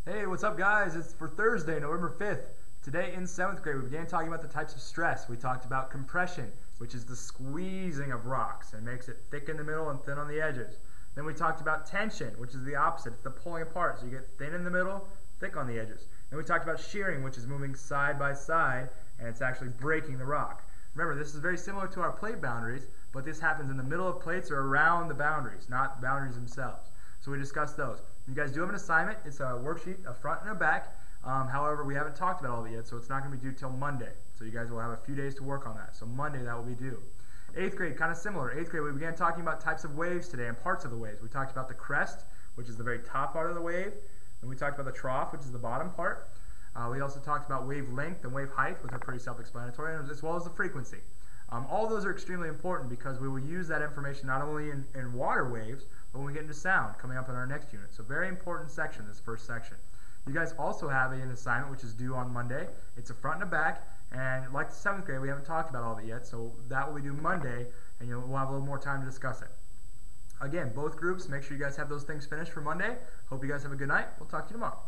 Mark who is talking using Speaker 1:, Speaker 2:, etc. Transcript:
Speaker 1: Hey, what's up, guys? It's for Thursday, November 5th. Today in 7th grade, we began talking about the types of stress. We talked about compression, which is the squeezing of rocks and makes it thick in the middle and thin on the edges. Then we talked about tension, which is the opposite. It's the pulling apart, so you get thin in the middle, thick on the edges. Then we talked about shearing, which is moving side by side, and it's actually breaking the rock. Remember, this is very similar to our plate boundaries, but this happens in the middle of plates or around the boundaries, not the boundaries themselves. So we discussed those. You guys do have an assignment. It's a worksheet, a front and a back. However, we haven't talked about all of it yet, so it's not going to be due till Monday. So you guys will have a few days to work on that. So Monday that will be due. 8th grade, kind of similar. 8th grade, we began talking about types of waves today and parts of the waves. We talked about the crest, which is the very top part of the wave. Then we talked about the trough, which is the bottom part. We also talked about wave length and wave height, which are pretty self-explanatory, as well as the frequency. All those are extremely important because we will use that information not only in water waves, but when we get into sound coming up in our next unit. So very important section, this first section. You guys also have an assignment which is due on Monday. It's a front and a back, and like the 7th grade, we haven't talked about all of it yet, so that will be due Monday, and we'll have a little more time to discuss it. Again, both groups, make sure you guys have those things finished for Monday. Hope you guys have a good night. We'll talk to you tomorrow.